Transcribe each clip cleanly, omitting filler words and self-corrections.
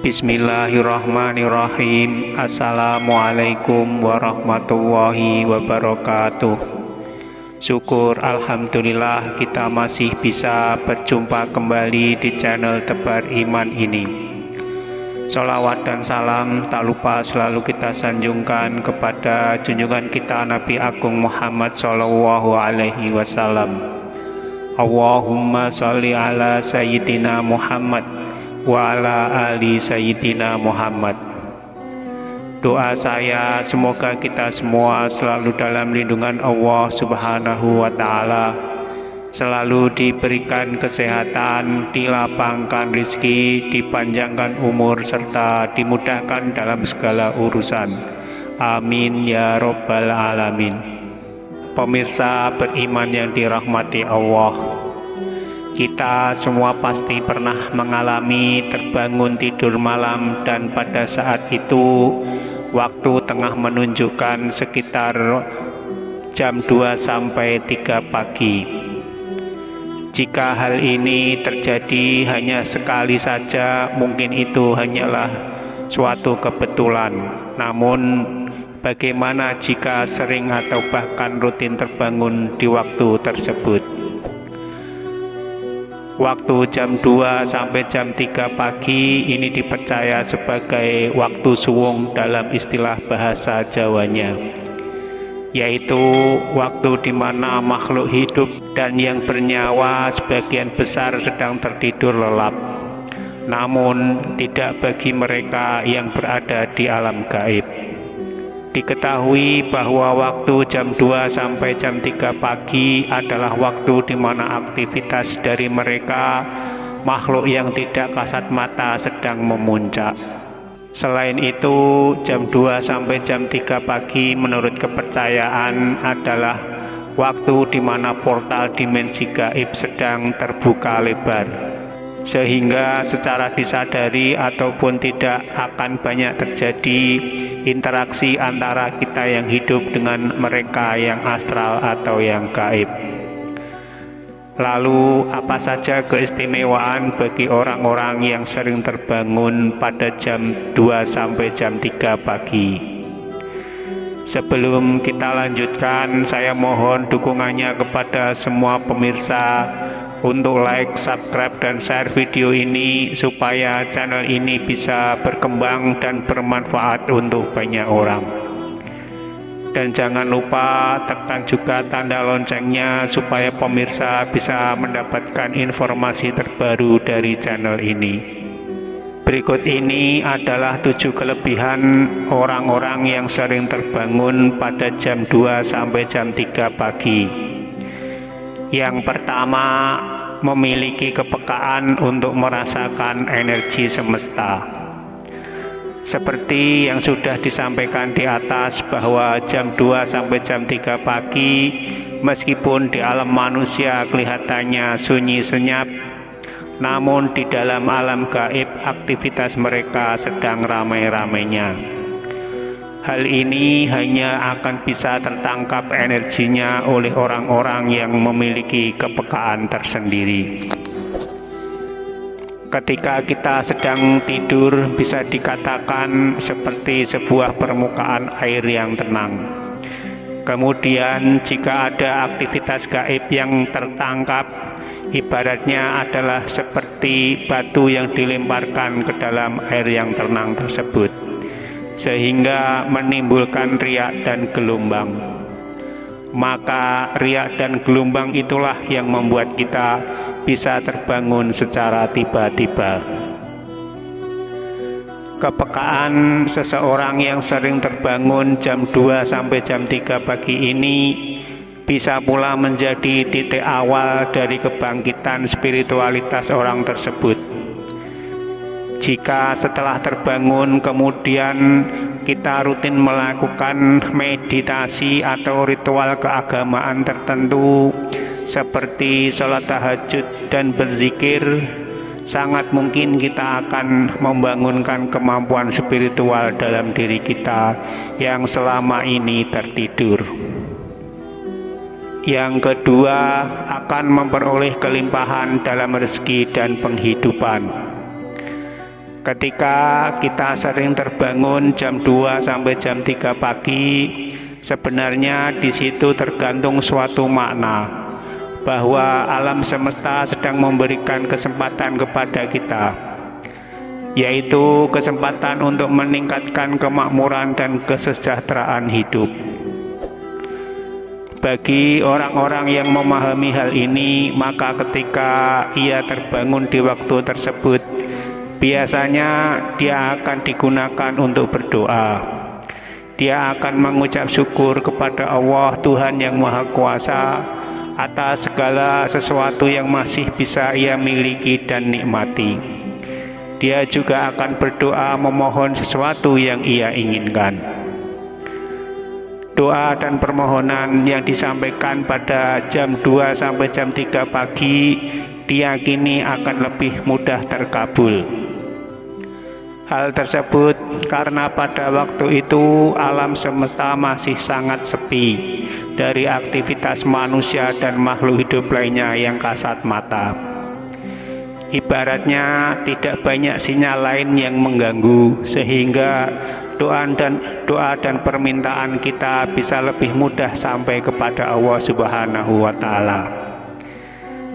Bismillahirrahmanirrahim. Assalamualaikum warahmatullahi wabarakatuh. Syukur alhamdulillah kita masih bisa berjumpa kembali di channel Tebar Iman ini. Sholawat dan salam tak lupa selalu kita sanjungkan kepada junjungan kita Nabi Agung Muhammad Sallallahu Alaihi Wasallam. Allahumma sholli ala Sayyidina Muhammad wa ala ali Sayyidina Muhammad. Doa saya semoga kita semua selalu dalam lindungan Allah Subhanahu wa Ta'ala, selalu diberikan kesehatan, dilapangkan rizki, dipanjangkan umur, serta dimudahkan dalam segala urusan. Amin ya Rabbal Alamin. Pemirsa beriman yang dirahmati Allah, kita semua pasti pernah mengalami terbangun tidur malam dan pada saat itu waktu tengah menunjukkan sekitar jam 2 sampai 3 pagi. Jika hal ini terjadi hanya sekali saja, mungkin itu hanyalah suatu kebetulan. Namun bagaimana jika sering atau bahkan rutin terbangun di waktu tersebut? Waktu jam 2 sampai jam 3 pagi ini dipercaya sebagai waktu suwung dalam istilah bahasa Jawanya, yaitu waktu di mana makhluk hidup dan yang bernyawa sebagian besar sedang tertidur lelap. Namun tidak bagi mereka yang berada di alam gaib. Diketahui bahwa waktu jam 2 sampai jam 3 pagi adalah waktu di mana aktivitas dari mereka, makhluk yang tidak kasat mata, sedang memuncak. Selain itu, jam 2 sampai jam 3 pagi menurut kepercayaan adalah waktu di mana portal dimensi gaib sedang terbuka lebar, sehingga secara disadari ataupun tidak akan banyak terjadi interaksi antara kita yang hidup dengan mereka yang astral atau yang gaib. Lalu apa saja keistimewaan bagi orang-orang yang sering terbangun pada jam 2 sampai jam 3 pagi? Sebelum kita lanjutkan, saya mohon dukungannya kepada semua pemirsa untuk like, subscribe, dan share video ini supaya channel ini bisa berkembang dan bermanfaat untuk banyak orang. Dan jangan lupa tekan juga tanda loncengnya supaya pemirsa bisa mendapatkan informasi terbaru dari channel ini. Berikut ini adalah 7 kelebihan orang-orang yang sering terbangun pada jam 2 sampai jam 3 pagi. Yang pertama, memiliki kepekaan untuk merasakan energi semesta. Seperti yang sudah disampaikan di atas bahwa jam 2 sampai jam 3 pagi, meskipun di alam manusia kelihatannya sunyi senyap, namun di dalam alam gaib aktivitas mereka sedang ramai-ramainya. Hal ini hanya akan bisa tertangkap energinya oleh orang-orang yang memiliki kepekaan tersendiri. Ketika kita sedang tidur, bisa dikatakan seperti sebuah permukaan air yang tenang. Kemudian jika ada aktivitas gaib yang tertangkap, ibaratnya adalah seperti batu yang dilemparkan ke dalam air yang tenang tersebut, sehingga menimbulkan riak dan gelombang. Maka riak dan gelombang itulah yang membuat kita bisa terbangun secara tiba-tiba. Kepekaan seseorang yang sering terbangun jam 2 sampai jam 3 pagi ini bisa pula menjadi titik awal dari kebangkitan spiritualitas orang tersebut. Jika setelah terbangun kemudian kita rutin melakukan meditasi atau ritual keagamaan tertentu seperti sholat tahajud dan berzikir, sangat mungkin kita akan membangunkan kemampuan spiritual dalam diri kita yang selama ini tertidur. Yang kedua, akan memperoleh kelimpahan dalam rezeki dan penghidupan. Ketika kita sering terbangun jam 2 sampai jam 3 pagi, sebenarnya di situ tergantung suatu makna bahwa alam semesta sedang memberikan kesempatan kepada kita, yaitu kesempatan untuk meningkatkan kemakmuran dan kesejahteraan hidup. Bagi orang-orang yang memahami hal ini, maka ketika ia terbangun di waktu tersebut, biasanya dia akan digunakan untuk berdoa. Dia akan mengucap syukur kepada Allah, Tuhan yang Maha Kuasa, atas segala sesuatu yang masih bisa ia miliki dan nikmati. Dia juga akan berdoa memohon sesuatu yang ia inginkan. Doa dan permohonan yang disampaikan pada jam 2 sampai jam 3 pagi diyakini akan lebih mudah terkabul. Hal tersebut karena pada waktu itu alam semesta masih sangat sepi dari aktivitas manusia dan makhluk hidup lainnya yang kasat mata. Ibaratnya tidak banyak sinyal lain yang mengganggu, sehingga doa dan permintaan kita bisa lebih mudah sampai kepada Allah Subhanahu wa Ta'ala.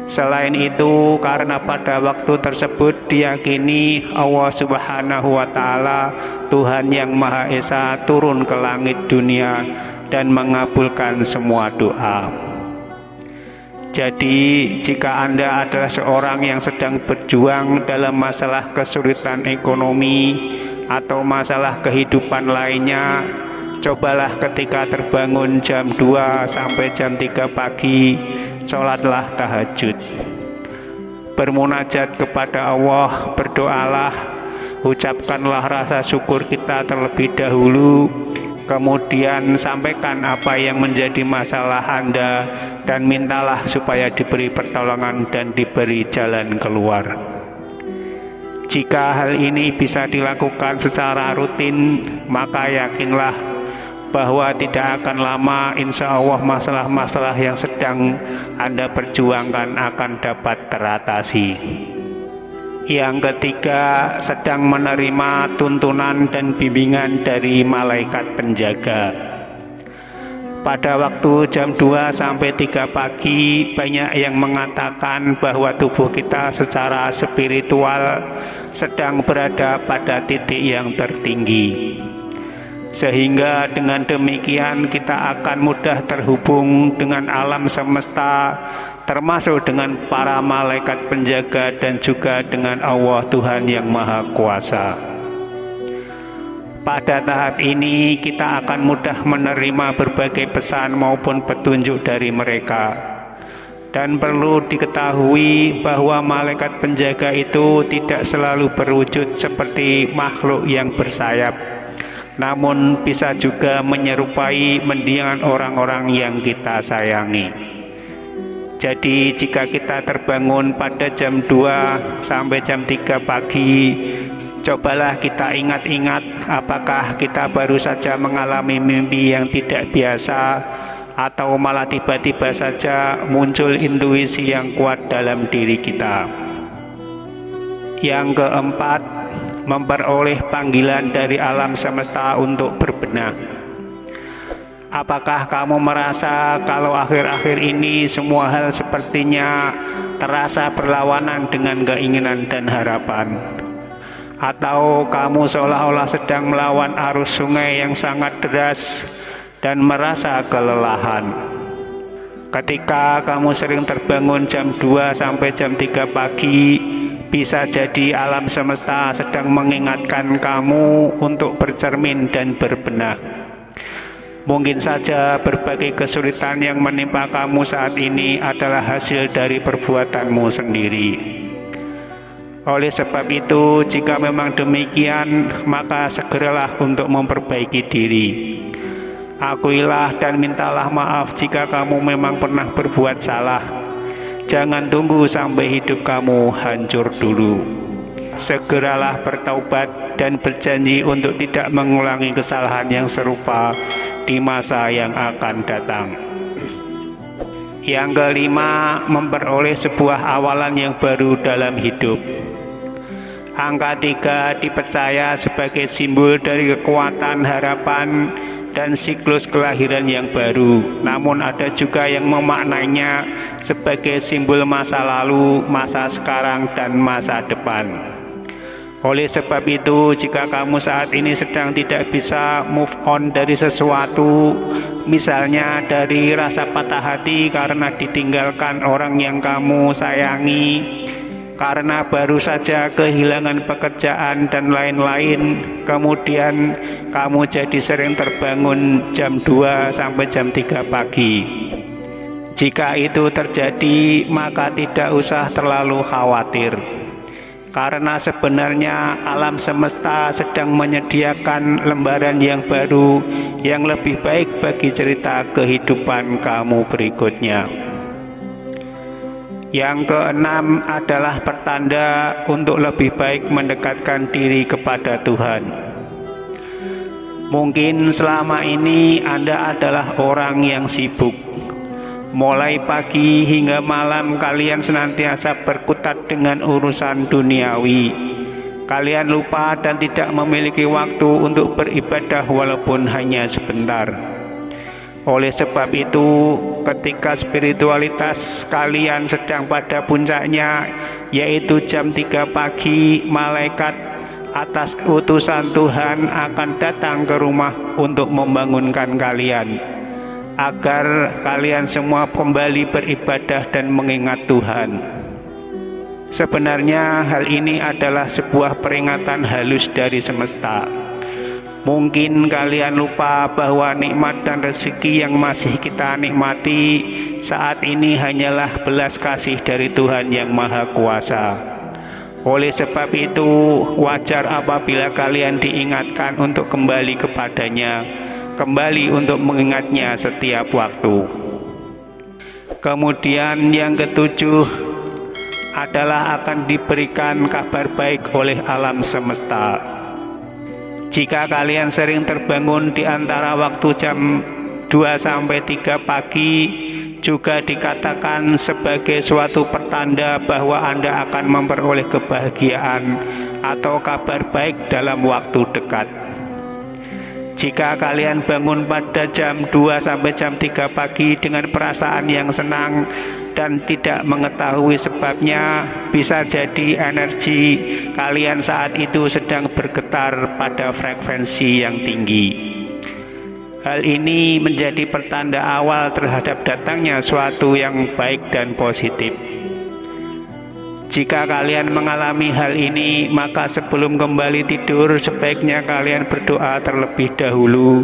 Selain itu, karena pada waktu tersebut diyakini Allah Subhanahu wa Ta'ala, Tuhan yang Maha Esa, turun ke langit dunia dan mengabulkan semua doa. Jadi, jika Anda adalah seorang yang sedang berjuang dalam masalah kesulitan ekonomi atau masalah kehidupan lainnya, cobalah ketika terbangun jam 2 sampai jam 3 pagi, sholatlah tahajud. Bermunajat kepada Allah, berdoalah, ucapkanlah rasa syukur kita terlebih dahulu, kemudian sampaikan apa yang menjadi masalah Anda dan mintalah supaya diberi pertolongan dan diberi jalan keluar. Jika hal ini bisa dilakukan secara rutin, maka yakinlah bahwa tidak akan lama insya Allah masalah-masalah yang sedang Anda perjuangkan akan dapat teratasi. Yang ketiga, sedang menerima tuntunan dan bimbingan dari malaikat penjaga. Pada waktu jam 2 sampai 3 pagi, banyak yang mengatakan bahwa tubuh kita secara spiritual sedang berada pada titik yang tertinggi. Sehingga dengan demikian kita akan mudah terhubung dengan alam semesta, termasuk dengan para malaikat penjaga dan juga dengan Allah Tuhan yang Maha Kuasa. Pada tahap ini kita akan mudah menerima berbagai pesan maupun petunjuk dari mereka. Dan perlu diketahui bahwa malaikat penjaga itu tidak selalu berwujud seperti makhluk yang bersayap, namun bisa juga menyerupai mendiang orang-orang yang kita sayangi. Jadi jika kita terbangun pada jam 2 sampai jam 3 pagi, cobalah kita ingat-ingat apakah kita baru saja mengalami mimpi yang tidak biasa, atau malah tiba-tiba saja muncul intuisi yang kuat dalam diri kita. Yang keempat, memperoleh panggilan dari alam semesta untuk berbenah. Apakah kamu merasa kalau akhir-akhir ini semua hal sepertinya terasa berlawanan dengan keinginan dan harapan? Atau kamu seolah-olah sedang melawan arus sungai yang sangat deras dan merasa kelelahan? Ketika kamu sering terbangun jam 2 sampai jam 3 pagi, bisa jadi alam semesta sedang mengingatkan kamu untuk bercermin dan berbenah. Mungkin saja berbagai kesulitan yang menimpa kamu saat ini adalah hasil dari perbuatanmu sendiri. Oleh sebab itu, jika memang demikian, maka segeralah untuk memperbaiki diri. Akuilah dan mintalah maaf jika kamu memang pernah berbuat salah. Jangan tunggu sampai hidup kamu hancur dulu. Segeralah bertaubat dan berjanji untuk tidak mengulangi kesalahan yang serupa di masa yang akan datang. Yang kelima, memperoleh sebuah awalan yang baru dalam hidup. Angka 3 dipercaya sebagai simbol dari kekuatan, harapan, dan siklus kelahiran yang baru. Namun ada juga yang memaknainya sebagai simbol masa lalu, masa sekarang, dan masa depan. Oleh sebab itu, jika kamu saat ini sedang tidak bisa move on dari sesuatu, misalnya dari rasa patah hati karena ditinggalkan orang yang kamu sayangi, karena baru saja kehilangan pekerjaan dan lain-lain, kemudian kamu jadi sering terbangun jam 2 sampai jam 3 pagi. Jika itu terjadi, maka tidak usah terlalu khawatir. Karena sebenarnya alam semesta sedang menyediakan lembaran yang baru yang lebih baik bagi cerita kehidupan kamu berikutnya. Yang keenam adalah pertanda untuk lebih baik mendekatkan diri kepada Tuhan. Mungkin selama ini Anda adalah orang yang sibuk. Mulai pagi hingga malam kalian senantiasa berkutat dengan urusan duniawi. Kalian lupa dan tidak memiliki waktu untuk beribadah walaupun hanya sebentar. Oleh sebab itu, ketika spiritualitas kalian sedang pada puncaknya, yaitu jam 3 pagi, malaikat atas utusan Tuhan akan datang ke rumah untuk membangunkan kalian, agar kalian semua kembali beribadah dan mengingat Tuhan. Sebenarnya hal ini adalah sebuah peringatan halus dari semesta. Mungkin kalian lupa bahwa nikmat dan rezeki yang masih kita nikmati saat ini hanyalah belas kasih dari Tuhan yang Maha Kuasa. Oleh sebab itu, wajar apabila kalian diingatkan untuk kembali kepadanya, kembali untuk mengingatnya setiap waktu. Kemudian yang ketujuh adalah akan diberikan kabar baik oleh alam semesta. Jika kalian sering terbangun di antara waktu jam 2 sampai 3 pagi, juga dikatakan sebagai suatu pertanda bahwa Anda akan memperoleh kebahagiaan atau kabar baik dalam waktu dekat. Jika kalian bangun pada jam 2 sampai jam 3 pagi dengan perasaan yang senang dan tidak mengetahui sebabnya, bisa jadi energi kalian saat itu sedang bergetar pada frekuensi yang tinggi. Hal ini menjadi pertanda awal terhadap datangnya suatu yang baik dan positif. Jika kalian mengalami hal ini, maka sebelum kembali tidur sebaiknya kalian berdoa terlebih dahulu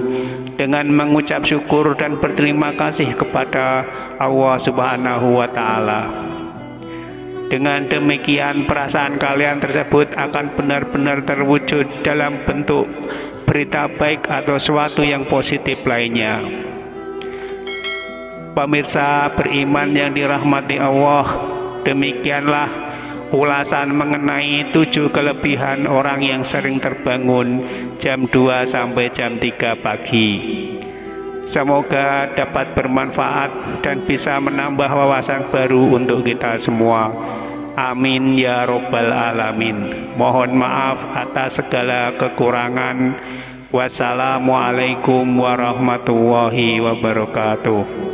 dengan mengucap syukur dan berterima kasih kepada Allah Subhanahu wa Ta'ala. Dengan demikian, perasaan kalian tersebut akan benar-benar terwujud dalam bentuk berita baik atau suatu yang positif lainnya. Pemirsa beriman yang dirahmati Allah, demikianlah ulasan mengenai 7 kelebihan orang yang sering terbangun jam 2 sampai jam 3 pagi. Semoga dapat bermanfaat dan bisa menambah wawasan baru untuk kita semua. Amin ya robbal alamin. Mohon maaf atas segala kekurangan. Wassalamualaikum warahmatullahi wabarakatuh.